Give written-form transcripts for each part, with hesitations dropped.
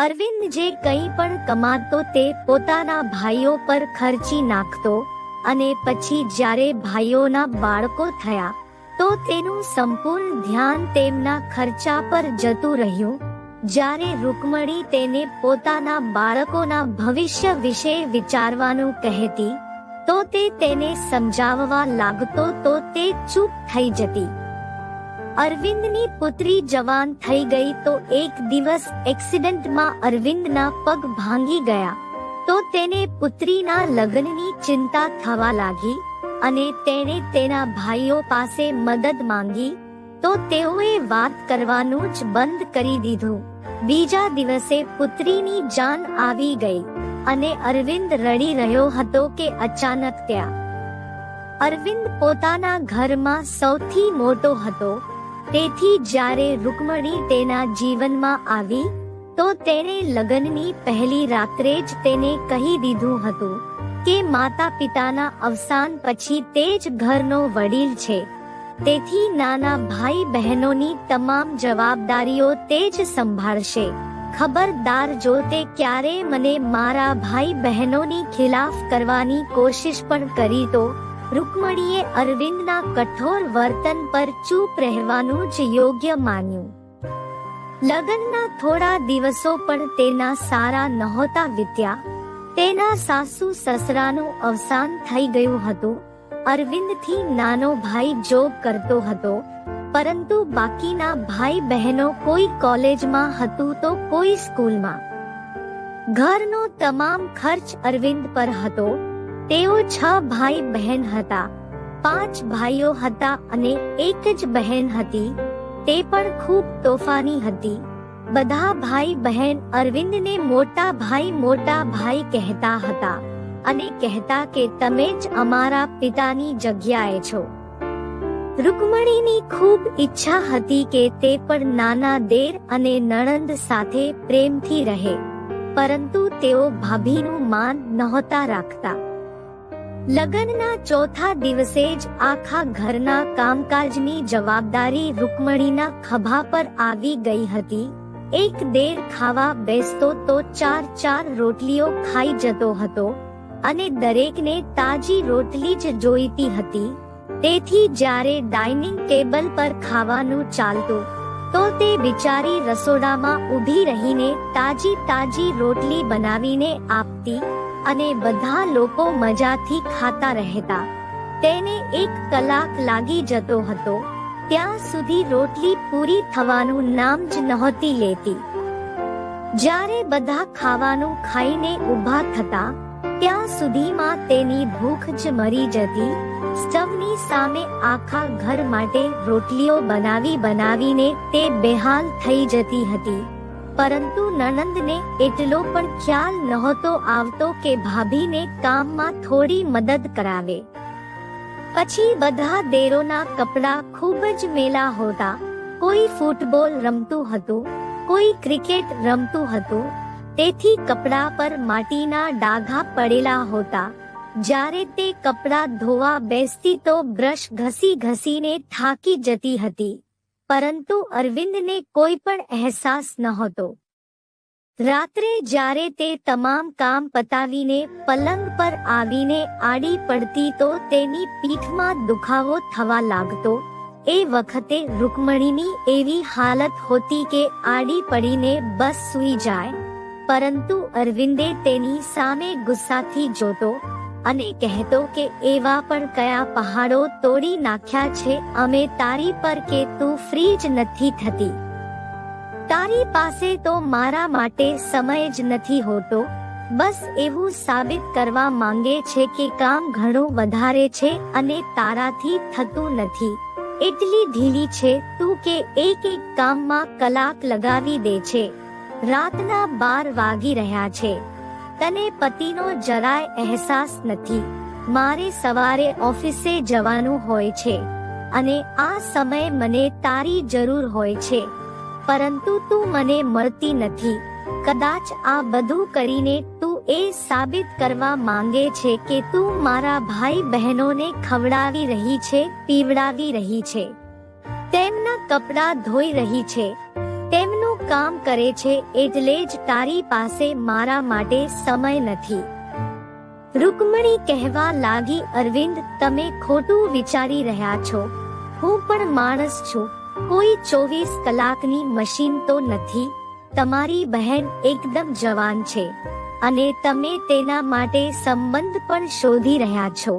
અરવિંદ જે કંઈ પણ કમાતો તે પોતાના ભાઈઓ પર ખર્ચી નાખતો અને પછી જ્યારે ભાઈઓના બાળકો થયા તો તેનું સંપૂર્ણ ધ્યાન તેમના ખર્ચા પર જતું રહ્યું. જ્યારે રૂકમણી તેને પોતાના બાળકોના ભવિષ્ય વિશે વિચારવાનું કહેતી તો તે તેને સમજાવવા લાગતો તો તે ચૂપ થઈ જતી. અરવિંદની પુત્રી જવાન થઈ ગઈ તો એક દિવસ એક્સિડન્ટમાં અરવિંદના પગ ભાંગી ગયા તો તેને પુત્રીના લગ્નની ચિંતા થવા લાગી અને તેણે તેના ભાઈઓ પાસે મદદ માંગી તો તેઓએ વાત કરવાનું જ બંધ કરી દીધું. બીજા દિવસે પુત્રીની જાન આવી ગઈ અને અરવિંદ રડી રહ્યો હતો કે અચાનક ત્યાં. અરવિંદ પોતાના ઘરમાં સૌથી મોટો હતો, તેથી જ્યારે રૂકમણી તેના જીવનમાં આવી તો તેણે લગ્નની પહેલી રાત્રે જ તેને કહી દીધું હતું કે માતા પિતાના અવસાન પછી તે જ ઘરનો વડીલ છે, તેથી નાના ભાઈ બહેનોની તમામ જવાબદારીઓ તે જ સંભાળશે. ખબરદાર, જો તે ક્યારે મને મારા ભાઈ બહેનોની ખિલાફ કરવાની કોશિશ પણ કરી તો રૂકમણીએ અરવિંદના કઠોર વર્તન પર ચૂપ રહેવાનું જ યોગ્ય માન્યું. લગ્નના થોડા દિવસો પણ તેના સારા નહોતા વીત્યા. તેના સાસુ સસરાનું અવસાન થઈ ગયું હતું. અરવિંદથી નાનો ભાઈ જોબ કરતો હતો, પરંતુ બાકીના ભાઈ બહેનો કોઈ કોલેજમાં હતું તો કોઈ સ્કૂલમાં. ઘરનો તમામ ખર્ચ અરવિંદ પર હતો. તેઓ 6 ભાઈ બહેન હતા. 5 ભાઈઓ હતા અને એક જ બહેન હતી, તે પણ ખૂબ તોફાની હતી. બધા ભાઈ બહેન અરવિંદને મોટા ભાઈ કહેતા હતા અને કહેતા કે તમે જ અમારા પિતાની જગ્યાએ છો. રૂકમણીની ખૂબ ઈચ્છા હતી કે તે પણ નાના દેર અને નણંદ સાથે પ્રેમથી રહે, પરંતુ તેઓ ભાભીનું માન નહોતા રાખતા. લગ્નના ચોથા દિવસે જ આખા ઘરના કામકાજની જવાબદારી રૂકમણીના ખભા પર આવી ગઈ હતી. એક દેર ખાવા બેસતો તો 4 રોટલીઓ ખાઈ જતો હતો અને દરેકને તાજી રોટલી જ જોઈતી હતી. તેથી જ્યારે ડાઇનિંગ ટેબલ પર ખાવાનું ચાલતું તો તે બિચારી રસોડામાં ઊભી રહીને તાજી રોટલી બનાવીને આપતી અને બધા લોકો મજાથી ખાતા રહેતા. તેને 1 કલાક લાગી જતો હતો. ત્યાં સુધી રોટલી પૂરી થવાનું નામ જ નહોતી લેતી. જ્યારે બધા ખાવાનું ખાઈને ઊભા થતા ત્યાં સુધીમાં તેની ભૂખ જ મરી જતી. સ્ટવની સામે આખા ઘર માટે રોટલીઓ બનાવીને તે બેહાલ થઈ જતી હતી. પરંતુ નણંદને એટલો પણ ખ્યાલ નહોતો આવતો કે ભાભીને કામમાં થોડી મદદ કરાવે. પછી બધા દેરોના કપડાં ખૂબ જ મેલા હોતા. કોઈ ફૂટબોલ રમતું હતું, કોઈ ક્રિકેટ રમતું હતું, તેથી કપડાં પર માટીના ડાઘા પડેલા હોતા. જ્યારે તે કપડાં ધોવા બેસતી તો બ્રશ ઘસીને થાકી જતી હતી, પરંતુ અરવિંદને કોઈ પણ અહેસાસ નહોતો. રાત્રે જ્યારે તે તમામ કામ પતાવીને પલંગ પર આવીને આડી પડતી તો તેની પીઠમાં દુખાવો થવા લાગતો. એ વખતે રૂકમણીની એવી હાલત હોતી કે આડી પડીને બસ સૂઈ જાય, પરંતુ અરવિંદે તેની સામે ગુસ્સાથી જોતો અને કહેતો કે એવા પણ કયા પહાડો તોડી નાખ્યા છે અમે તારી પર કે તું ફ્રી જ નથી થતી. તારી પાસે તો મારા માટે સમય જ નથી હોતો. બસ એવું સાબિત કરવા માંગે છે કે કામ ઘણું વધારે છે અને તારાથી થતું નથી. એટલી ઢીલી છે તું કે એક કામમાં કલાક લગાવી દે છે. રાતના 12 વાગી રહ્યા છે. તને પતિનો જરાય અહેસાસ નથી. મારે સવારે ઓફિસે જવાનું હોય છે અને આ સમયે મને તારી જરૂર હોય છે, પરંતુ તું મને મળતી નથી. કદાચ આ બધું કરીને તું એ સાબિત કરવા માંગે છે કે તું મારા ભાઈ બહેનોને ખવડાવી રહી છે, પીવડાવી રહી છે, તેમના કપડાં ધોઈ રહી છે. તેમનું કામ કરે છે, એટલે જ તારી પાસે મારા માટે સમય નથી. રૂકમણી કહેવા લાગી, અરવિંદ, તમે ખોટું વિચારી રહ્યા છો. હું પણ માણસ છું, કોઈ 24 કલાકની મશીન તો નથી. તમારી બહેન એકદમ જવાન છે અને તમે તેના માટે સંબંધ પણ શોધી રહ્યા છો,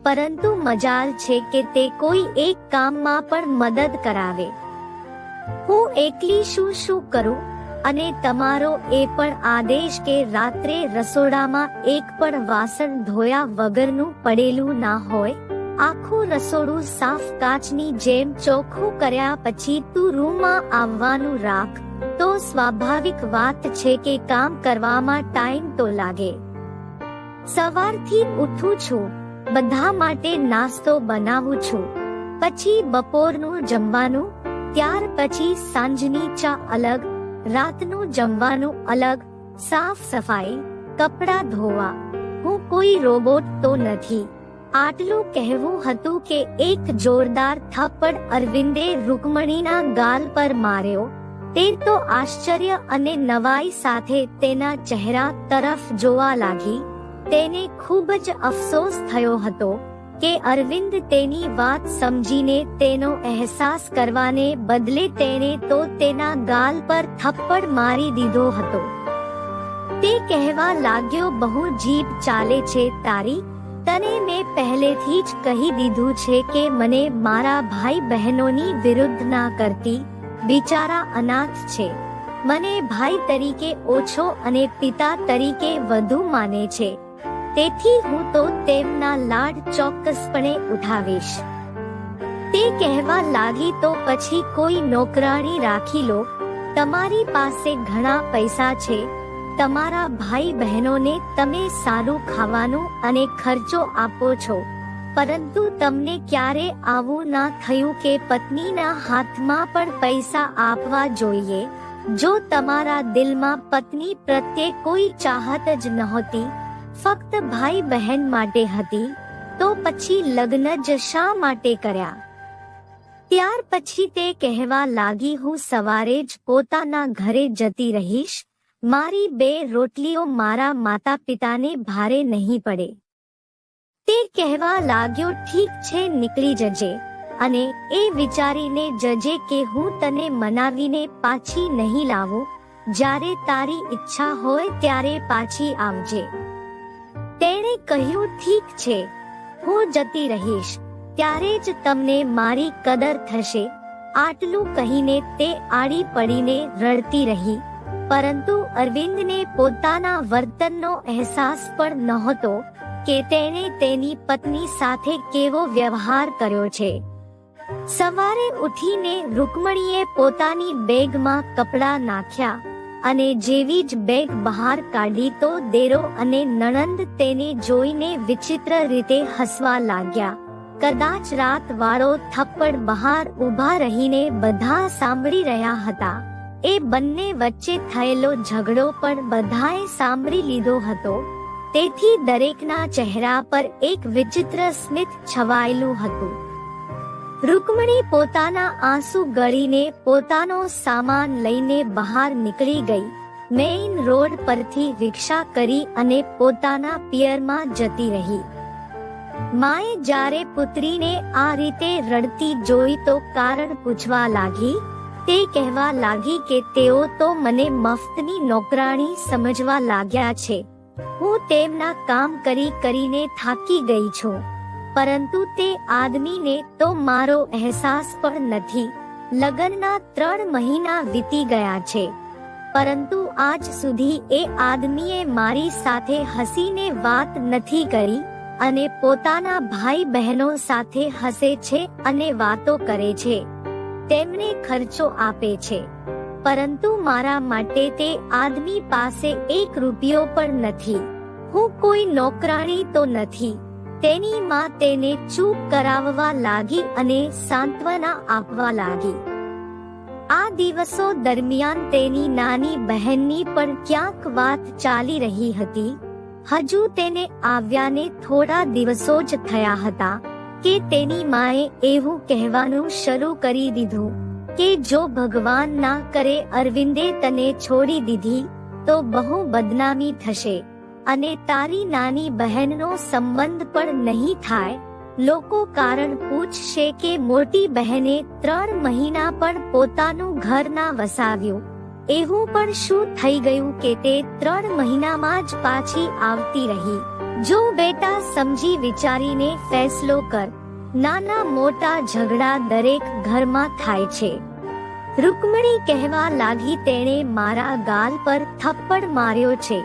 પરંતુ મજાલ છે કે તે કોઈ એક કામમાં પણ મદદ કરાવે. હું એકલી શું કરું? અને તમારો એ પણ આદેશ કે રાત્રે રસોડામાં એક પણ વાસણ ધોયા વગરનું પડેલું ના હોય. આખું રસોડું સાફ કાચની જેમ ચોખ્ખું કર્યા પછી તું રૂમમાં આવવાનું રાખ. તો સ્વાભાવિક વાત છે કે કામ કરવામાં ટાઈમ તો લાગે. સવારથી ઉઠું છું, બધા માટે નાસ્તો બનાવું છું, પછી બપોરનું જમવાનું, ત્યાર પછી સાંજની ચા અલગ, રાતનું જમવાનું અલગ, સાફ સફાઈ, કપડાં ધોવા. હું કોઈ રોબોટ તો નથી. આટલું કહેવું હતું કે એક જોરદાર થપ્પડ અરવિંદે રૂકમણીના ગાલ પર માર્યો. તે તો આશ્ચર્ય અને નવાઈ સાથે તેના ચહેરા તરફ જોવા લાગી. તેને ખૂબ જ અફસોસ થયો હતો કે અરવિંદ તેની વાત સમજીને તેનો અહેસાસ કરવાને બદલે તેણે તો તેના ગાલ પર થપ્પડ મારી દીધો હતો. તે કહેવા લાગ્યો, બહુ જીભ ચાલે છે તારી. તને મેં પહેલેથી જ કહી દીધું છે કે મને મારા ભાઈ બહેનોની વિરુદ્ધ ના કરતી. બિચારા અનાથ છે. મને ભાઈ તરીકે ઓછો અને પિતા તરીકે વધુ માને છે. તેથી હું તો તેમના લાડ ચોક્કસપણે ઉઠાવીશ. તે કહેવા લાગી, તો પછી કોઈ નોકરાણી રાખી લો. તમારી પાસે ઘણા પૈસા છે. તમારા ભાઈ બહેનોને તમે સારું ખાવાનું અને ખર્ચો આપો છો, પરંતુ તમને ક્યારે આવું ના થયું કે પત્નીના હાથમાં પણ પૈસા આપવા જોઈએ? જો તમારા દિલમાં પત્ની પ્રત્યે કોઈ ચાહત જ નહોતી, ફક્ત ભાઈ બહેન માટે હતી, તો પછી લગ્ન જ શા માટે કર્યા? ત્યાર પછી તે કહેવા લાગી, હું સવારે જ પોતાના ઘરે જતી રહીશ. મારી 2 રોટલીઓ મારા માતા પિતાને ભારે નહીં પડે. તે કહેવા લાગ્યો, ઠીક છે, નીકળી જજે, અને એ વિચારીને જજે કે હું તને મનાવીને પાછી નહીં લાવું. જ્યારે તારી ઈચ્છા હોય ત્યારે પાછી આવજે. તેણે કહ્યું, ઠીક છે, હું જતી રહીશ, ત્યારે જ તમને મારી કદર થશે. આટલું કહીને તે આડી પડીને રડતી રહી. પરંતુ અરવિંદને પોતાના વર્તનનો અહેસાસ પણ નહોતો કે તેણે તેની પત્ની સાથે કેવો વ્યવહાર કર્યો છે. સવારે ઉઠીને રૂકમણીએ પોતાની બેગમાં કપડાં નાખ્યા અને જેવી જ બેગ બહાર કાઢી તો દેરો અને નણંદ તેને જોઈને વિચિત્ર રીતે હસવા લાગ્યા. કદાચ રાત વાળો થપ્પડ બહાર ઊભા રહીને બધા સાંભળી રહ્યા હતા. એ બંને વચ્ચે થયેલો ઝઘડો પણ બધાએ સાંભળી લીધો હતો. તેથી દરેકના ચહેરા પર એક વિચિત્ર સ્મિત છવાયેલું હતું. રૂકમણી પોતાના આંસુ ગળીને પોતાનો સામાન લઈને બહાર નીકળી ગઈ. મેઇન રોડ પરથી રિક્ષા કરી અને પોતાના પિયરમાં જતી રહી. માએ જ્યારે પુત્રીને આ રીતે રડતી જોઈ તો કારણ પૂછવા લાગી. તે કહેવા લાગી કે તેઓ તો મને મફતની નોકરાણી સમજવા લાગ્યા છે. હું તેમના કામ કરીને થાકી ગઈ છું, પરંતુ તે આદમીને તો મારો અહેસાસ પણ નથી. લગ્નના 3 મહિના વીતી ગયા છે, પરંતુ આજ સુધી એ આદમીએ મારી સાથે હસીને વાત નથી કરી અને પોતાના ભાઈ બહેનો સાથે હસે છે અને વાતો કરે છે. તેમને ખર્ચો આપે છે, પરંતુ મારા માટે તે આદમી પાસે 1 રૂપિયો પણ નથી. હું કોઈ નોકરાણી તો નથી. તેની માં તેને ચૂપ કરાવવા લાગી અને સાંત્વના આપવા લાગી. આ દિવસો દરમિયાન તેની નાની બહેનની પણ ક્યાંક વાત ચાલી રહી હતી. હજુ તેને આવ્યાને થોડા દિવસો જ થયા હતા કે તેની માએ એવું કહેવાનું શરૂ કરી દીધું કે જો ભગવાન ના કરે અરવિંદે તને છોડી દીધી તો બહુ બદનામી થશે અને તારી નાની બહેનનો સંબંધ પણ નહીં થાય. લોકો કારણ પૂછશે કે મોટી બહેને 3 મહિના પણ પોતાનું ઘર ના વસાવ્યું. એવું પણ શું થઈ ગયું કે તે 3 મહિનામાં જ પાછી આવતી રહી? જો બેટા સમજી વિચારીને ફેસલો કર. નાના મોટા ઝઘડા દરેક ઘરમાં થાય છે. રૂકમણી કહેવા લાગી, તેણે મારા ગાલ પર થપ્પડ માર્યો છે.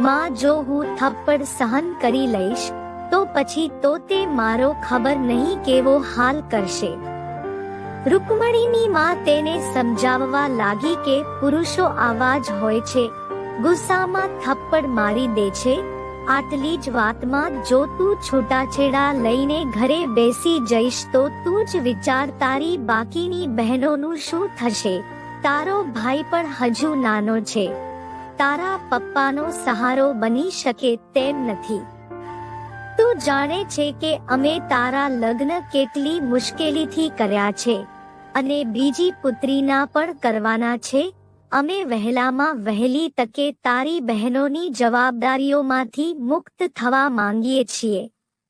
માં, જો હું થપ્પડ સહન કરી લઈશ તો પછી તો તે મારો ખબર નહીં કેવો હાલ કરશે. રૂકમણીની માં તેને સમજાવવા લાગી કે પુરુષો આવા જ હોય છે, ગુસ્સામાં થપ્પડ મારી દે છે. આટલી જ વાતમાં જો તું છૂટાછેડા લઈને ઘરે બેસી જઈશ તો તું જ વિચાર તારી બાકીની બહેનોનું શું થશે. તારો ભાઈ પણ હજુ નાનો છે, તારા પપ્પાનો સહારો બની શકે તેમ નથી. તું જાણે છે કે અમે તારા લગ્ન કેટલી મુશ્કેલીથી કર્યા છે અને બીજી પુત્રીના પણ કરવાના છે. અમે વહેલામાં વહેલી તકે તારી બહેનોની જવાબદારીઓમાંથી મુક્ત થવા માંગીએ છીએ.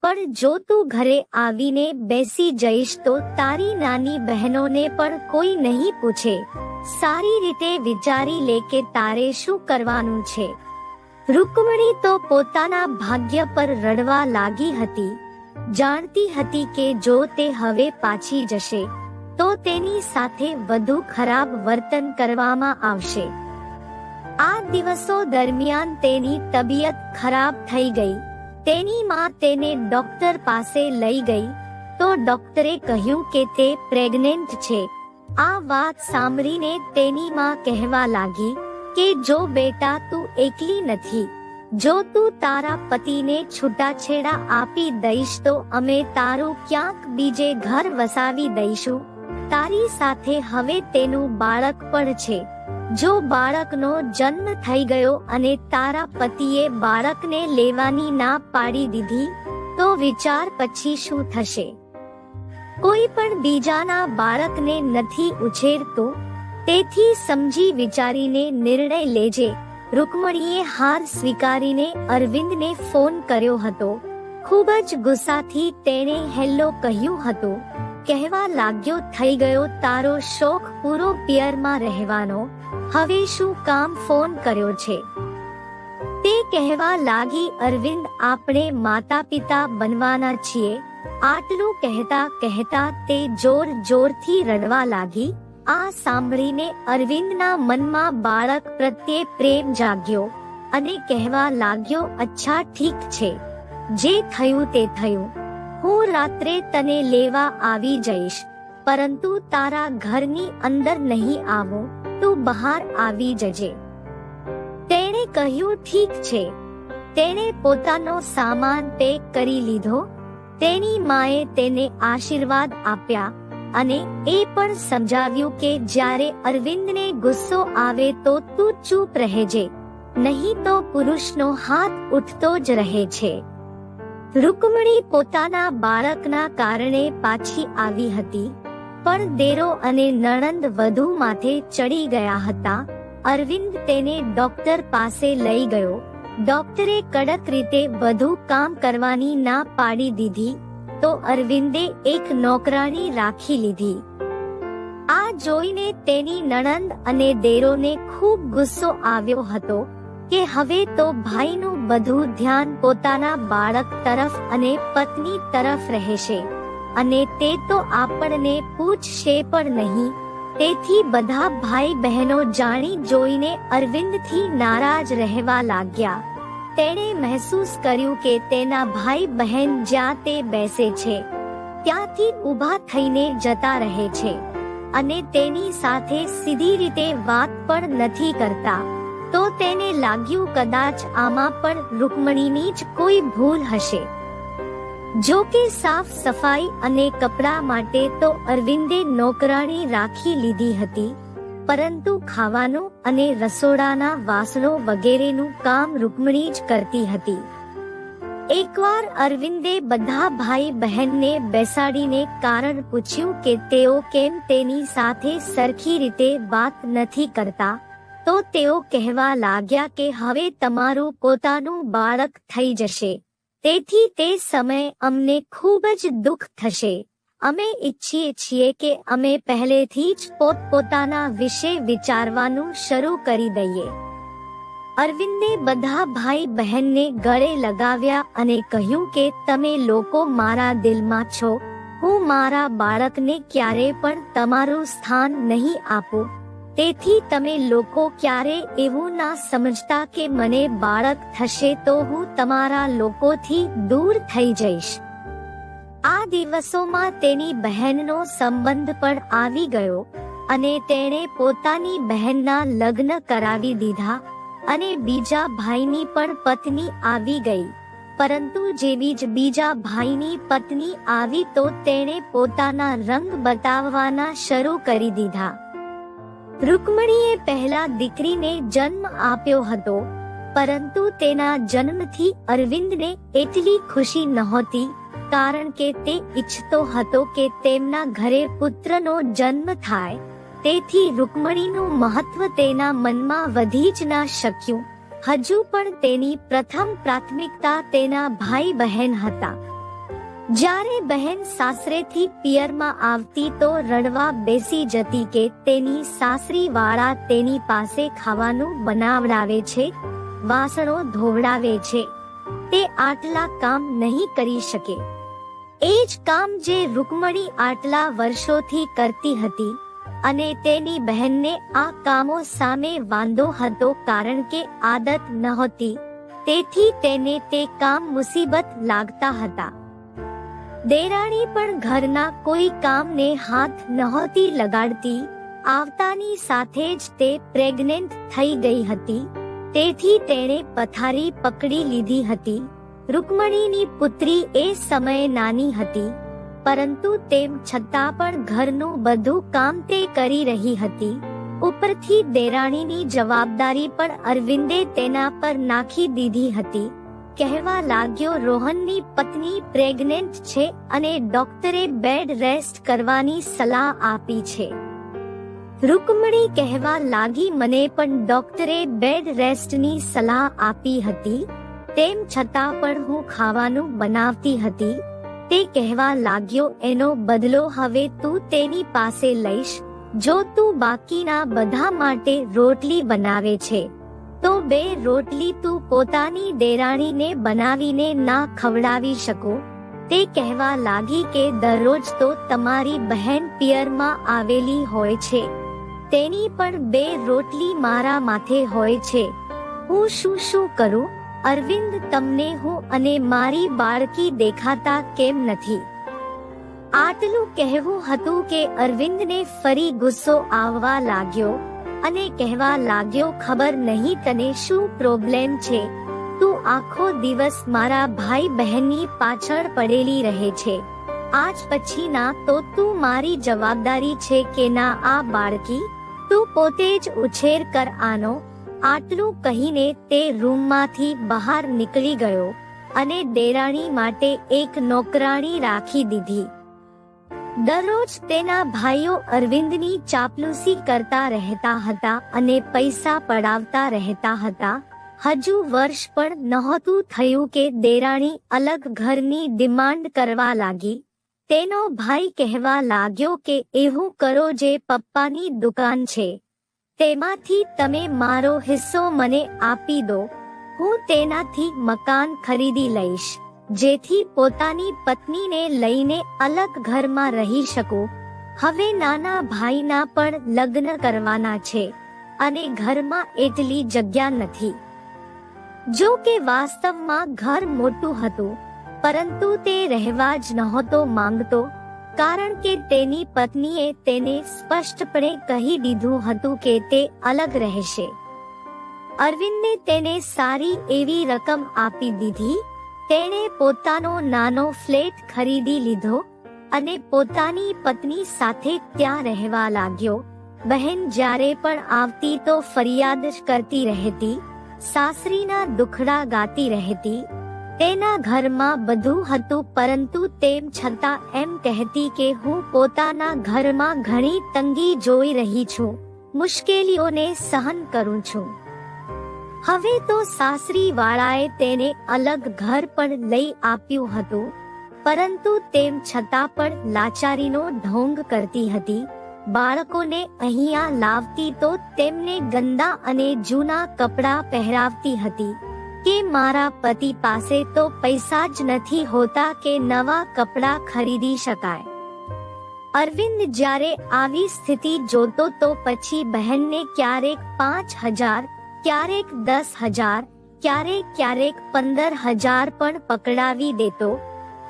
પણ જો તું ઘરે આવીને બેસી જઈશ તો તારી નાની બહેનોને પણ કોઈ નહીં પૂછે. સારી રીતે વિચારી લે કે તારે શું કરવાનું છે. રૂકમણી તો પોતાના ભાગ્ય પર રડવા લાગી હતી. જાણતી હતી કે જો તે હવે પાછી જશે તો તેની સાથે વધુ ખરાબ વર્તન કરવામાં આવશે. આ દિવસો દરમિયાન તેની તબિયત ખરાબ થઈ ગઈ. તેની માં તેને ડોક્ટર પાસે લઈ ગઈ તો ડોક્ટરે કહ્યું કે તે પ્રેગ્નેન્ટ છે. આ વાત સાંભળીને તેની માં કહેવા લાગી કે જો બેટા તું એકલી નથી, જો તું તારા પતિને છૂટાછેડા આપી દઈશ તો અમે તારું ક્યાંક બીજે ઘર વસાવી દઈશું. તારી સાથે હવે તેનું બાળક પણ છે. જો બાળકનો જન્મ થઈ ગયો અને તારા પતિએ બાળકને લેવાની ના પાડી દીધી તો વિચાર પછી શું થશે. કોઈ પણ બીજાના બાળકને નથી ઉછેરતો, તેથી સમજી વિચારીને નિર્ણય લેજે. રૂકમણીએ હાર સ્વીકારીને અરવિંદને ફોન કર્યો હતો. ખૂબ જ ગુસ્સાથી તેણે હેલો કહ્યું હતું. કહેવા લાગ્યો, થઈ ગયો તારો શોખ પૂરો પિયરમાં રહેવાનો, હવે શું કામ ફોન કર્યો છે. તે કહેવા લાગી, અરવિંદ આપણે માતા પિતા બનવાના છીએ. આટલું કહેતા કહેતા તે જોર જોરથી રડવા લાગી. આ સાંભળીને અરવિંદના મનમાં બાળક પ્રત્યે પ્રેમ જાગ્યો અને કહેવા લાગ્યો, અચ્છા ઠીક છે, જે થયું તે થયું. હું રાત્રે તને લેવા આવી જઈશ, પરંતુ તારા ઘરની અંદર નહીં આવું, તું બહાર આવી જજે. તેણે કહ્યું ઠીક છે. તેણે પોતાનો સામાન પેક કરી લીધો. તેની માએ તેને આશીર્વાદ આપ્યા અને એ પણ સમજાવ્યું કે જ્યારે અરવિંદને ગુસ્સો આવે તો તું ચૂપ રહેજે, નહીં તો પુરુષનો હાથ ઉઠતો જ રહે છે. રૂકમણી પોતાના બાળકના કારણે પાછી આવી હતી, પણ દેરો અને નણંદ વધુ માથે ચડી ગયા હતા. અરવિંદ તેને ડોક્ટર પાસે લઈ ગયો. ડોક્ટરે કડક રીતે વધુ કામ કરવાની ના પાડી દીધી તો અરવિંદે એક નોકરાણી રાખી લીધી. આ જોઈને તેની નણંદ અને દેરોને ખૂબ ગુસ્સો આવ્યો હતો કે હવે તો ભાઈનું બધું ધ્યાન પોતાના બાળક તરફ અને પત્ની તરફ રહેશે અને તે તો આપણને પૂછશે પણ નહીં. તેથી બધા ભાઈ બહેનો જાણી જોઈને અરવિંદથી નારાજ રહેવા લાગ્યા. તેણે મહેસૂસ કર્યું કે તેના ભાઈ બહેન જ્યાં તે બેસે છે ત્યાંથી ઊભા થઈને જતા રહે છે અને તેની સાથે સીધી રીતે વાત પણ નથી કરતા. તો તેને લાગ્યું કદાચ આમાં પણ રૂકમણીની જ કોઈ ભૂલ હશે. જો કે સાફ સફાઈ અને કપડા માટે તો અરવિંદે નોકરાણી રાખી લીધી હતી, પરંતુ ખાવાનું અને રસોડાના વાસણો વગેરેનું કામ રૂકમણી જ કરતી હતી. એકવાર અરવિંદે બધા ભાઈ બહેનને બેસાડીને કારણ પૂછ્યું કે તેઓ કેમ તેની સાથે સરખી રીતે વાત નથી કરતા, તો તેઓ કહેવા લાગ્યા કે હવે તમારું પોતાનું બાળક થઈ જશે, તેથી તે સમયે અમને ખૂબ જ દુઃખ થશે. અમે ઈચ્છીએ છીએ કે અમે પહેલેથી જ પોતપોતાના વિશે વિચારવાનું શરૂ કરી દઈએ. અરવિંદે બધા ભાઈ બહેનને ગળે લગાવ્યા અને કહ્યું કે તમે લોકો મારા દિલમાં છો. હું મારા બાળકને ક્યારે પણ તમારું સ્થાન નહીં આપું. તેથી તમે લોકો ક્યારે એવું ના સમજતા કે મને બાળક થશે તો હું તમારા લોકોથી દૂર થઈ જઈશ. આ દિવસોમાં તેની બહેનનો સંબંધ પણ આવી ગયો અને તેણે પોતાની બહેનના લગ્ન કરાવી દીધા અને બીજા ભાઈની પણ પત્ની આવી ગઈ. પરંતુ જેવી જ બીજા ભાઈની પત્ની આવી તો તેણે પોતાના રંગ બતાવવાના શરૂ કરી દીધા. રૂકમણીએ પહેલા દીકરીને જન્મ આપ્યો હતો, પરંતુ તેના જન્મથી અરવિંદને એટલી ખુશી નહોતી, કારણ કે તે ઈચ્છતો હતો કે તેમના ઘરે પુત્રનો જન્મ થાય. તેથી રૂકમણીનું મહત્વ તેના મનમાં વધી જ ના શક્યું. હજુ પણ તેની પ્રથમ પ્રાથમિકતા તેના ભાઈ બહેન હતા. જ્યારે બહેન સાસરેથી પિયરમાં આવતી તો રડવા બેસી જતી કે તેની સાસરી વાળા તેની પાસે ખાવાનું બનાવડાવે છે, વાસણો ધોવડાવે છે, તે આટલા કામ નહીં કરી શકે. એ જ કામ જે રૂકમણી આટલા વર્ષોથી કરતી હતી અને તેની બહેનને આ કામો સામે વાંધો હતો, કારણ કે આદત નહોતી, તેથી તેને તે કામ મુસીબત લાગતા હતા. દેરાણી પણ ઘરના કોઈ કામને હાથ નહોતી લગાડતી. આવતાની સાથે જ તે પ્રેગ્નેન્ટ થઈ ગઈ હતી, તેથી તેણે પથારી પકડી લીધી હતી. રૂકમણીની પુત્રી એ સમયે નાની હતી, પરંતુ તેમ છતાં પણ ઘરનું બધું કામ તે કરી રહી હતી. ઉપરથી દેરાણીની જવાબદારી પણ અરવિંદે તેના પર નાખી દીધી હતી. કહેવા લાગ્યો, રોહનની પત્ની પ્રેગ્નેન્ટ છે અને ડોક્ટરે બેડ રેસ્ટ કરવાની સલાહ આપી છે. રૂકમણી કહેવા લાગી, મને પણ ડોક્ટરે બેડ રેસ્ટની સલાહ આપી હતી, તેમ છતાં પણ હું ખાવાનું બનાવતી હતી. તે કહેવા લાગ્યો, એનો બદલો હવે તું તેની પાસે લઈશ. જો તું બાકીના બધા માટે રોટલી બનાવે છે તો 2 રોટલી તું પોતાની દેરાણીને બનાવીને ના ખવડાવી શકો. તે કહેવા લાગી કે દરરોજ તો તમારી બહેન પિયરમાં આવેલી હોય છે, તેની પણ 2 રોટલી મારા માથે હોય છે. હું શું કરું? અરવિંદ, તમને હું અને મારી બાળકી દેખાતા કેમ નથી? આટલું કહેવું હતું કે અરવિંદને ફરી ગુસ્સો આવવા લાગ્યો અને કહેવા લાગ્યો, ખબર નહીં તને શું પ્રોબ્લેમ છે? તું આખો દિવસ મારા ભાઈ બહેનની પાછળ પડેલી રહે છે. આજ પછી ના તો તું મારી જવાબદારી છે કે ના આ બાળકી? તું પોતે જ ઉછેર કર આનો. આટલું કહીને તે રૂમમાંથી બહાર નીકળી ગયો અને દેરાણી માટે એક નોકરાણી રાખી દીધી. દરરોજ તેના ભાઈઓ અરવિંદની ચાપલુસી કરતા રહેતા હતા અને પૈસા પડાવતા રહેતા હતા. હજુ વર્ષ પણ નહોતું થયું કે દેરાણી અલગ ઘરની ડિમાન્ડ કરવા લાગી. તેનો ભાઈ કહેવા લાગ્યો કે એવું કરો જે પપ્પાની દુકાન છે, તેમાંથી તમે મારો હિસ્સો મને આપી દો. હું તેનાથી મકાન ખરીદી લઈશ, જેથી પોતાની પત્નીને લઈને અલગ ઘરમાં રહી શકું. હવે નાના ભાઈના પણ લગ્ન કરવાના છે અને ઘરમાં એટલી જગ્યા નથી. જો કે વાસ્તવમાં ઘર મોટું હતું, પરંતુ તે રહેવા જ નહોતો માંગતો, કારણ કે તેની પત્નીએ તેને સ્પષ્ટપણે કહી દીધું હતું કે તે અલગ રહેશે. અરવિંદે તેને સારી એવી રકમ આપી દીધી. તેણે પોતાનો નાનો ફ્લેટ ખરીદી લીધો અને પોતાની પત્ની સાથે ત્યાં રહેવા લાગ્યો. બહેન જ્યારે પણ આવતી તો ફરિયાદ જ કરતી રહેતી, સાસરીના દુખડા ગાતી રહેતી. તેના ઘરમાં બધું હતું, પરંતુ તેમ છતાં એમ કહેતી કે હું પોતાના ઘરમાં ઘણી તંગી જોઈ રહી છું, મુશ્કેલીઓને સહન કરું છું. હવે તો સાસરી વાળાએ તેને અલગ ઘર પણ લઈ આપ્યું હતું, પરંતુ તેમ છતાં પણ લાચારીનો ઢોંગ કરતી હતી. બાળકોને અહીંયા લાવતી તો તેમને ગંદા અને જૂના કપડાં પહેરાવતી હતી કે મારા પતિ પાસે તો પૈસા જ નથી હોતા કે નવા કપડાં ખરીદી શકાય. અરવિંદ જ્યારે આવી સ્થિતિ જોતો તો પછી બહેનને ક્યારેક 5,000, ક્યારેક 10,000, ક્યારેક 15,000 પણ પકડાવી દેતો.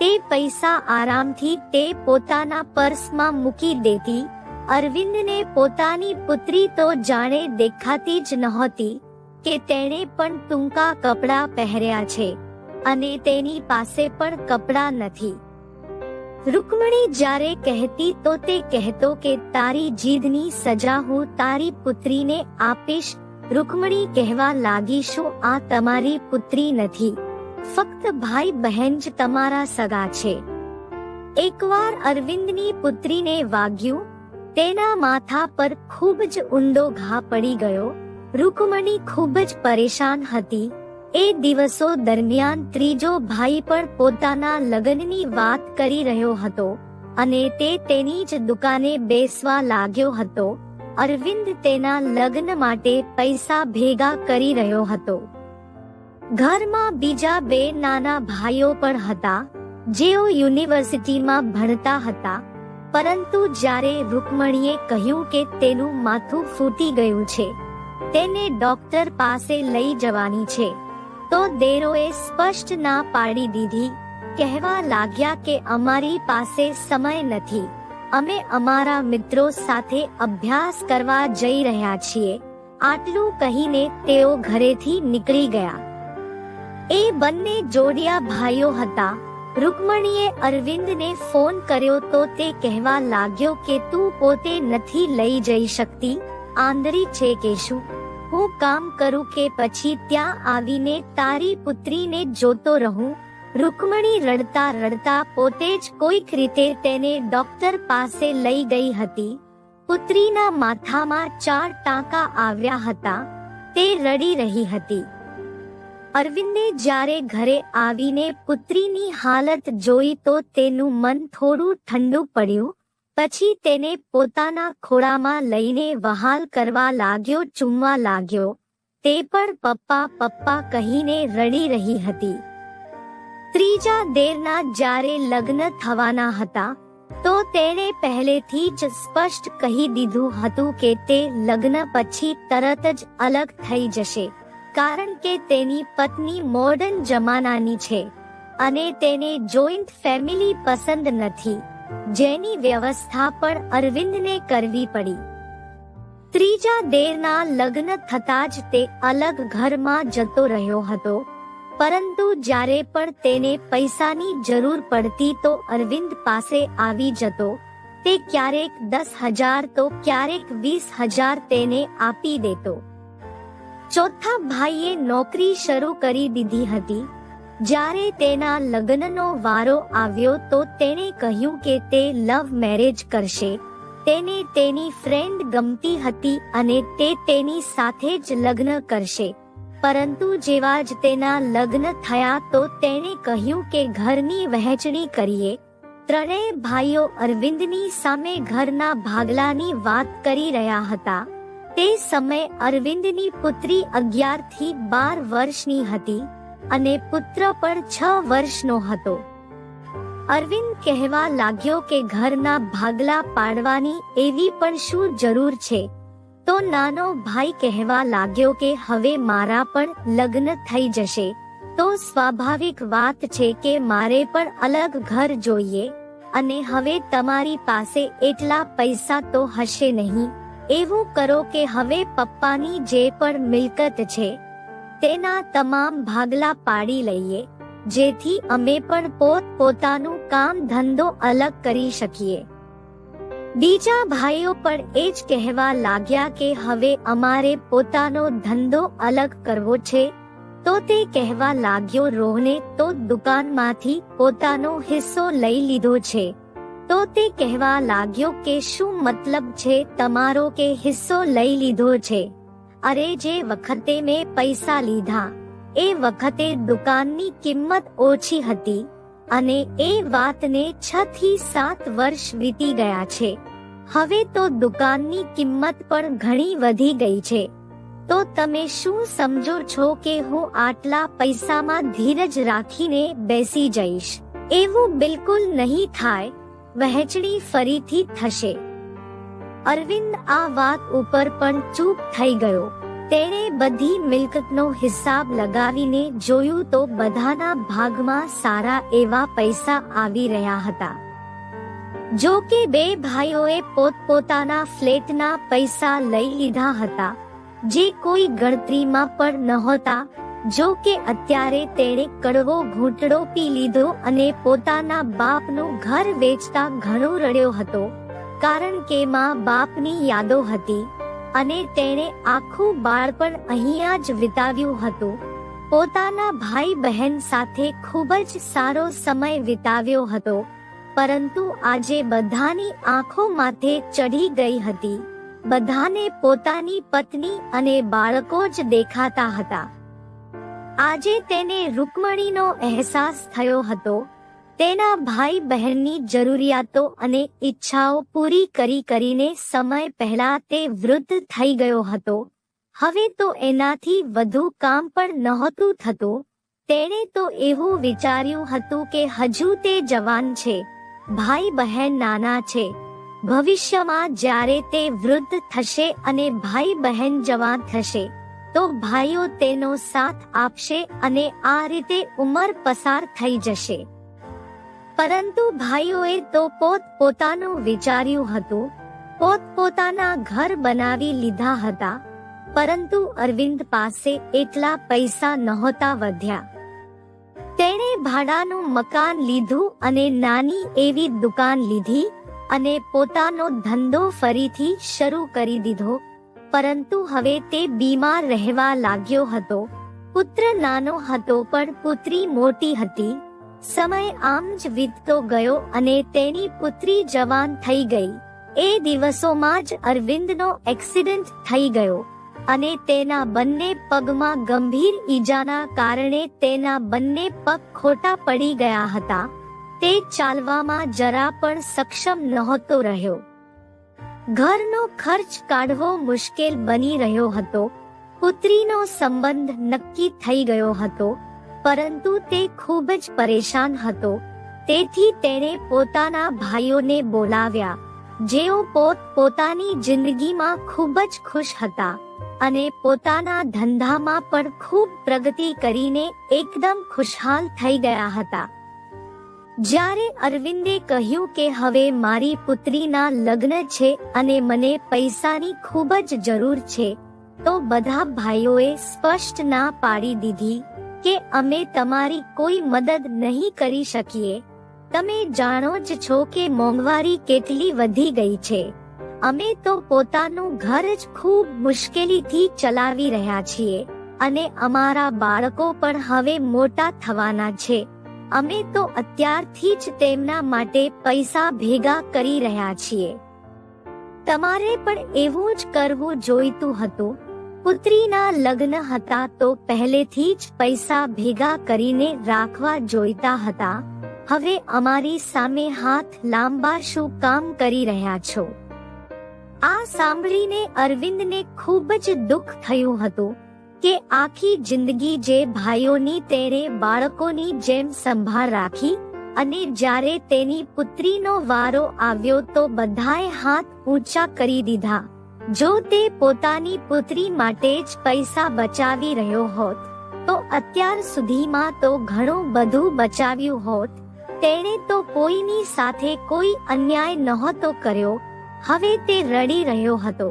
તે પૈસા આરામથી તે પોતાના પર્સમાં મૂકી દેતી. અરવિંદને પોતાની પુત્રી તો જાણે દેખાતી જ નહોતી કે તેણે પણ ટૂંકા કપડાં પહેર્યા છે અને તેની પાસે પણ કપડાં નથી. રૂકમણી જ્યારે કહેતી તો તે કહેતો કે તારી જીદની સજા હું તારી પુત્રીને આપીશ. રૂકમણી કહેવા લાગી, શું આ તમારી પુત્રી નથી? ફક્ત ભાઈ બહેન જ તમારા સગા છે. એકવાર અરવિંદની પુત્રીને વાગ્યું. તેના માથા પર ખૂબ જ ઊંડો ઘા પડી ગયો. રૂકમણી ખૂબ જ પરેશાન હતી. એ દિવસો દરમિયાન ત્રીજો ભાઈ પણ પોતાના લગ્નની વાત કરી રહ્યો હતો અને તે તેની જ દુકાને બેસવા લાગ્યો હતો. અરવિંદ તેના લગ્ન માટે પૈસા ભેગા કરી રહ્યો હતો. ઘરમાં બીજા 2 નાના ભાઈઓ પણ હતા, જેઓ યુનિવર્સિટીમાં ભણતા હતા. પરંતુ જ્યારે રૂકમણીએ કહ્યું કે તેનું માથું ફૂટી ગયું છે, તેને ડોક્ટર પાસે લઈ જવાની છે, તો દેરોએ સ્પષ્ટ ના પાડી દીધી. કહેવા લાગ્યા કે અમારી પાસે સમય નથી, અમે અમારા મિત્રો સાથે અભ્યાસ કરવા જઈ રહ્યા છીએ. આટલું કહીને તેઓ ઘરેથી નીકળી ગયા. એ બંને જોડિયા ભાઈઓ હતા. રૂકમણીએ અરવિંદને ફોન કર્યો તો તે કહેવા લાગ્યો કે તું પોતે નથી લઈ જઈ શકતી, આંધળી છે કે શું? હું કામ કરું કે પછી ત્યાં આવીને તારી પુત્રીને જોતો રહું? રૂકમણી રડતા રડતા પોતે જ કોઈક રીતે તેને ડોક્ટર પાસે લઈ ગઈ હતી. પુત્રીના માથામાં 4 ટાંકા આવ્યા હતા. તે રડી રહી હતી. અરવિંદે જ્યારે ઘરે આવીને પુત્રીની હાલત જોઈ તો તેનું મન થોડું ઠંડુ પડ્યું. પછી તેને પોતાના ખોળામાં લઈને વહાલ કરવા લાગ્યો, ચૂમવા લાગ્યો. તે પણ પપ્પા પપ્પા કહીને રડી રહી હતી. ત્રીજા દેરના જ્યારે લગ્ન થવાના હતા તો તેણે પહેલેથી જ સ્પષ્ટ કહી દીધું હતું કે તે લગ્ન પછી તરત જ અલગ થઈ જશે, કારણ કે તેની પત્ની મોડર્ન જમાનાની છે અને તેને જોઈન્ટ ફેમિલી પસંદ નથી, જેની વ્યવસ્થા પણ અરવિંદને કરવી પડી. ત્રીજા દેરના લગ્ન થતાં જ તે અલગ ઘરમાં જતો રહ્યો હતો. પરંતુ જ્યારે પણ તેને પૈસાની જરૂર પડતી તો અરવિંદ પાસે આવી જતો. તે ક્યારેક 10,000 તો ક્યારેક 20,000 તેને આપી દેતો. ચોથા ભાઈએ નોકરી શરૂ કરી દીધી હતી. જ્યારે તેના લગ્નનો વારો આવ્યો તો તેણે કહ્યું કે તે લવ મેરેજ કરશે. તેને તેની ફ્રેન્ડ ગમતી હતી અને તે તેની સાથે જ લગ્ન કરશે. પરંતુ જેવા જ તેના લગ્ન થયા તો તેણે કહ્યું કે ઘરની વહેંચણી કરીએ. ત્રણેય ભાઈઓ અરવિંદની સામે ઘરના ભાગલાની વાત કરી રહ્યા હતા. તે સમયે અરવિંદની પુત્રી 11 થી 12 વર્ષની હતી અને પુત્ર પણ 6 વર્ષનો હતો. અરવિંદ કહેવા લાગ્યો કે ઘરના ભાગલા પાડવાની એવી પણ શું જરૂર છે? તો નાનો ભાઈ કહેવા લાગ્યો કે હવે મારા પણ લગ્ન થઈ જશે તો સ્વાભાવિક વાત છે કે મારે પણ અલગ ઘર જોઈએ, અને હવે તમારી પાસે એટલા પૈસા તો હશે નહીં. એવું કરો કે હવે પપ્પાની જે પણ મિલકત છે તેના તમામ ભાગલા પાડી લઈએ, જેથી અમે પણ પોતાનું કામ ધંધો અલગ કરી શકીએ. બીજા ભાઈઓ પણ એ જ કહેવા લાગ્યા કે હવે અમારે પોતાનો ધંધો અલગ કરવો છે. તો તે કહેવા લાગ્યો, રોહને તો દુકાનમાંથી પોતાનો હિસ્સો લઈ લીધો છે. તો તે કહેવા લાગ્યો કે શું મતલબ છે તમારો કે હિસ્સો લઈ લીધો છે? અરે જે વખતે મેં પૈસા લીધા એ વખતે દુકાનની કિંમત ઓછી હતી અને એ વાતને 6 થી 7 વર્ષ વીતી ગયા છે. હવે તો દુકાનની કિંમત પણ ઘણી વધી ગઈ છે. તો તમે શું સમજો છો કે હું આટલા પૈસામાં ધીરજ રાખીને બેસી જઈશ? એવું બિલકુલ નહીં થાય. વહેંચણી ફરીથી થશે. અરવિંદ આ વાત ઉપર પણ ચૂપ થઈ ગયો. તેણે બધી મિલકતનો હિસાબ લગાવીને જોયું તો બધાના ભાગમાં સારા એવા પૈસા આવી રહ્યા હતા. જો કે બે ભાઈઓએ પોતપોતાના ફ્લેટના પૈસા લઈ લીધા હતા, જે કોઈ ગણતરીમાં પણ નહોતા. જો કે અત્યારે તેણે કડવો ઘૂંટડો પી લીધો અને પોતાના બાપનું ઘર વેચતા ઘણો રડ્યો હતો, કારણ કે માં બાપની યાદો હતી અને તેણે આખું બાળપણ અહીંયા જ વિતાવ્યું હતું. પોતાના ભાઈ બહેન સાથે ખૂબ જ સારો સમય વિતાવ્યો હતો, પરંતુ આજે બધાની આંખો માથે ચઢી ગઈ હતી. બધાને પોતાની પત્ની અને બાળકો જ દેખાતા હતા. આજે તેને રૂકમણીનો અહેસાસ થયો હતો. તેના ભાઈ બહેનની જરૂરિયાતો અને ઈચ્છાઓ પૂરી કરીને સમય પહેલા તે વૃદ્ધ થઈ ગયો હતો. હવે તો એનાથી વધુ કામ પણ નહોતું થતું. તેણે તો એવું વિચાર્યું હતું કે હજુ તે જવાન છે, ભાઈ બહેન નાના છે. ભવિષ્યમાં જ્યારે તે વૃદ્ધ થશે અને ભાઈ બહેન જવાન થશે તો ભાઈઓ તેનો સાથ આપશે અને આ રીતે ઉંમર પસાર થઈ જશે. પરંતુ ભાઈઓએ તો પોતાનું વિચાર્યું હતું. પોતાના ઘર બનાવી લીધા હતા, પરંતુ અરવિંદ પાસે એટલા પૈસા નહોતા વધ્યા. તેણે ભાડાનું મકાન લીધું અને નાની એવી દુકાન લીધી અને પોતાનો ધંધો ફરીથી શરૂ કરી દીધો. પરંતુ હવે તે બીમાર રહેવા લાગ્યો હતો. પુત્ર નાનો હતો પણ પુત્રી મોટી હતી. સમય આમ જ વીતતો ગયો અને તેની પુત્રી જવાન થઈ ગઈ. એ દિવસોમાં જ અરવિંદનો એક્સિડન્ટ થઈ ગયો અને તેના બંને પગમાં ગંભીર ઈજાના કારણે તેના બંને પગ ખોટા પડી ગયા હતા. તે ચાલવામાં જરા પણ સક્ષમ નહોતો રહ્યો. ઘરનો ખર્ચ કાઢવો મુશ્કેલ બની રહ્યો હતો. પુત્રીનો સંબંધ નક્કી થઈ ગયો હતો, પરંતુ તે ખૂબ જ પરેશાન હતો. તેથી તેણે પોતાના ભાઈઓને બોલાવ્યા, જેઓ પોતાની જિંદગીમાં ખૂબ જ ખુશ હતા અને પોતાના ધંધામાં પણ ખૂબ પ્રગતિ કરીને એકદમ ખુશહાલ થઈ ગયા હતા. જ્યારે અરવિંદે કહ્યું કે હવે મારી પુત્રીના લગ્ન છે અને મને પૈસાની ખૂબ જ જરૂર છે, તો બધા ભાઈઓએ સ્પષ્ટ ના પાડી દીધી કે અમે તમારી કોઈ મદદ નહીં કરી શકીએ. તમે જાણો જ છો કે મોંઘવારી કેટલી વધી ગઈ છે. અમે તો પોતાનું ઘર જ ખૂબ મુશ્કેલીથી ચલાવી રહ્યા છીએ અને અમારા બાળકો પણ હવે મોટા થવાના છે. અમે તો અત્યારથી જ તેમના માટે પૈસા ભેગા કરી રહ્યા છીએ. તમારે પણ એવું જ કરવું જોઈતું હતું. પુત્રીના લગ્ન હતા તો પહેલેથી જ પૈસા ભેગા કરીને રાખવા જોઈતા હતા. હવે અમારી સામે હાથ લાંબા શું કામ કરી રહ્યા છો? આ સાંભળીને અરવિંદને ખૂબ જ દુઃખ થયું હતું કે આખી જિંદગી જે ભાઈઓની તેણે બાળકોની જેમ સંભાળ રાખી અને જ્યારે તેની પુત્રીનો વારો આવ્યો તો બધાએ હાથ ઊંચા કરી દીધા. જો તે પોતાની પુત્રી માટે જ પૈસા બચાવી રહ્યો હોત તો અત્યાર સુધીમાં તો ઘણું બધું બચાવ્યું હોત. તેણે તો કોઈની સાથે કોઈ અન્યાય નહોતો કર્યો. હવે તે રડી રહ્યો હતો.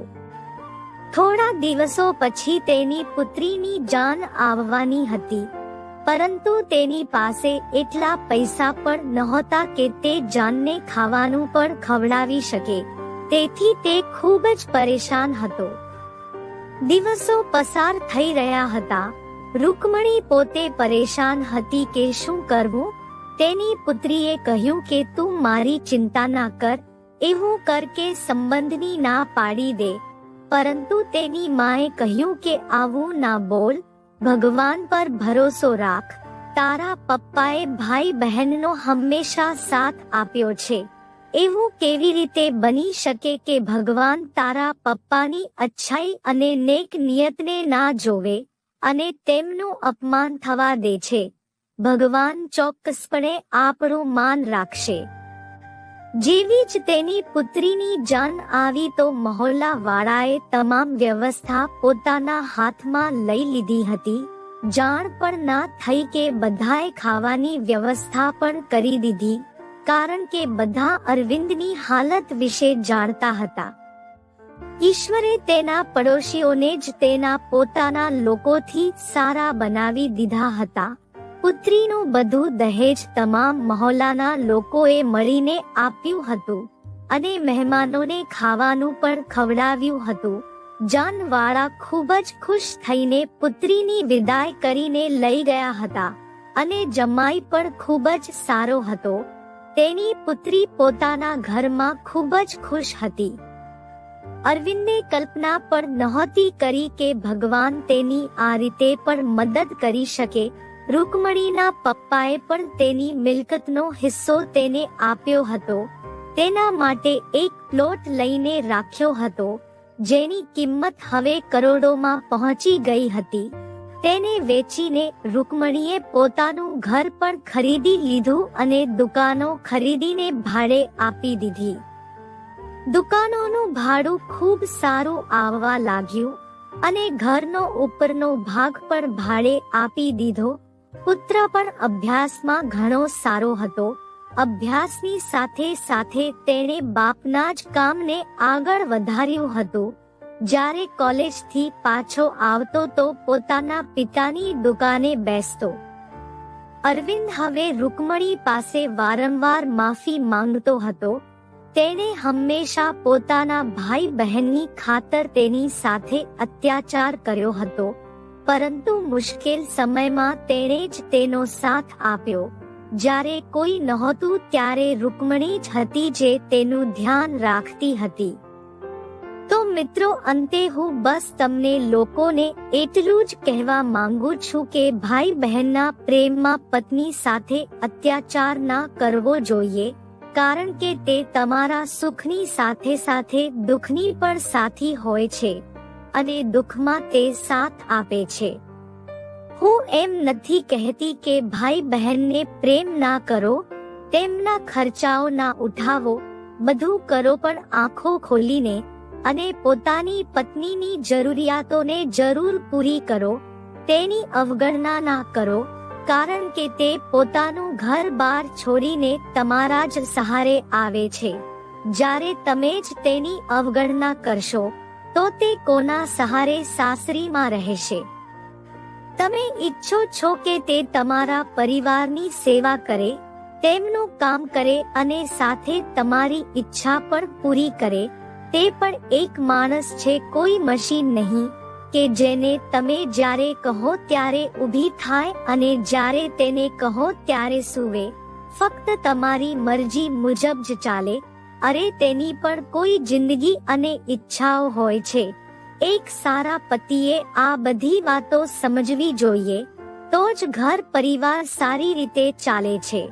થોડા દિવસો પછી તેની પુત્રીની જાન આવવાની હતી, પરંતુ તેની પાસે એટલા પૈસા પણ નહોતા કે તે જાનને ખાવાનું પણ ખવડાવી શકે. તેથી તે ખૂબ જ પરેશાન હતો. દિવસો પસાર થઈ રહ્યા હતા. રૂકમણી પોતે પરેશાન હતી કે શું કરવું. તેની પુત્રીએ કહ્યું કે તું મારી ચિંતા ના કર, એવું કર કે સંબંધની ના પાડી દે. પરંતુ તેની માએ કહ્યું કે આવું ના બોલ, ભગવાન પર ભરોસો રાખ. તારા પપ્પાએ ભાઈ બહેનનો હંમેશા સાથ આપ્યો છે. એવું કેવી રીતે બની શકે કે ભગવાન તારા પપ્પાની અચ્છાઈ અને નેક નિયતને ના જોવે અને તેમનું અપમાન થવા દે છે. ભગવાન ચોક્કસપણે આપણું માન રાખશે. જેવી જ તેની પુત્રીની જાન આવી તો મહોલ્લા વાળાએ તમામ વ્યવસ્થા પોતાના હાથમાં લઈ લીધી હતી. જાણ પણ ના થઈ કે બધાએ ખાવાની વ્યવસ્થા પણ કરી દીધી, કારણ કે બધા અરવિંદની હાલત વિશે જાણતા હતા. ઈશ્વરે તેના પડોશીઓને જ તેના પોતાના લોકોથી સારા બનાવી દીધા હતા. પુત્રીનું બધું દહેજ તમામ મહોલ્લાના લોકોએ મળીને આપ્યું હતું અને મહેમાનોને ખાવાનું પણ ખવડાવ્યું હતું. જાનવાળા ખૂબ જ ખુશ થઈને પુત્રીની વિદાય કરીને લઈ ગયા હતા અને જમાઈ પણ ખૂબ જ સારો હતો. તેની પુત્રી પોતાના ઘરમાં ખૂબ જ ખુશ હતી. અરવિંદે કલ્પના પણ નહોતી કરી કે ભગવાન તેની આ રીતે પણ મદદ કરી શકે. રૂકમણીના પપ્પાએ પણ તેની મિલકતનો હિસ્સો તેને આપ્યો હતો. તેના માટે એક પ્લોટ લઈને રાખ્યો હતો, જેની કિંમત હવે કરોડોમાં પહોંચી ગઈ હતી. તેને વેચીને રૂકમણીએ પોતાનું ઘર પણ ખરીદી લીધું અને દુકાનો ખરીદીને ભાડે આપી દીધી. દુકાનોનું ભાડું ખૂબ સારું આવવા લાગ્યું અને ઘરનો ઉપરનો ભાગ પણ ભાડે આપી દીધો. પુત્ર પણ અભ્યાસમાં ઘણો સારો હતો. અભ્યાસની સાથે સાથે તેણે બાપના જ કામને આગળ વધાર્યું હતું. જ્યારે કોલેજથી પાછો આવતો તો પોતાના પિતાની દુકાને બેસતો. અરવિંદ હવે રૂકમણી પાસે વારંવાર માફી માંગતો હતો. તેણે હંમેશા પોતાના ભાઈ બહેનની ખાતર તેની સાથે અત્યાચાર કર્યો હતો, પરંતુ મુશ્કેલ સમયમાં તેણે જ તેનો સાથ આપ્યો. જ્યારે કોઈ નહોતું ત્યારે રૂકમણી જ હતી જે તેનું ધ્યાન રાખતી હતી. તો મિત્રો, અંતે હું બસ તમને લોકોને એટલું જ કહેવા માંગુ છું કે ભાઈ બહેનના પ્રેમમાં પત્ની સાથે અત્યાચાર ના કરવો જોઈએ, કારણ કે તે તમારા સુખની સાથે સાથે દુઃખની પણ સાથી હોય છે અને દુઃખમાં તે સાથ આપે છે. હું એમ નથી કહેતી કે ભાઈ બહેનને પ્રેમ ના કરો, તેમના ખર્ચાઓ ના ઉઠાવો, બધું કરો, પણ આંખો ખોલીને અને પોતાની પત્નીની જરૂરિયાતોને જરૂર પૂરી કરો. તેની અવગણના ના કરો, કારણ કે તે પોતાનું ઘર બાર છોડીને તમારા જ સહારે આવે છે. જ્યારે તમે જ તેની અવગણના કરશો તો તે કોના સહારે સાસરીમાં રહેશે? તમે ઈચ્છો છો કે તે તમારા પરિવારની સેવા કરે, તેમનું કામ કરે અને સાથે તમારી ઈચ્છા પણ પૂરી કરે. તે પણ એક માણસ છે, કોઈ મશીન નહીં કે જેને તમે જ્યારે કહો ત્યારે ઊભી થાય અને જ્યારે તેને કહો ત્યારે સૂવે. ફક્ત તમારી મરજી મુજબ જ ચાલે. અરે, તેની પણ કોઈ જિંદગી અને ઈચ્છાઓ હોય છે. એક સારા પતિએ આ બધી વાતો સમજવી જોઈએ, તો જ ઘર પરિવાર સારી રીતે ચાલે છે.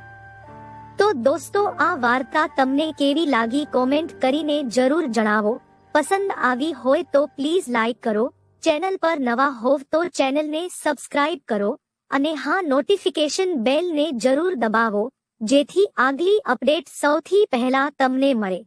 તો દોસ્તો, આ વાર્તા તમને કેવી લાગી કોમેન્ટ કરીને જરૂર જણાવો. પસંદ આવી હોય તો પ્લીઝ લાઈક કરો. ચેનલ પર નવા હોવ તો ચેનલને સબસ્ક્રાઇબ કરો અને હા, નોટિફિકેશન બેલને જરૂર દબાવો, જેથી આગલી અપડેટ સૌથી પહેલા તમને મળે.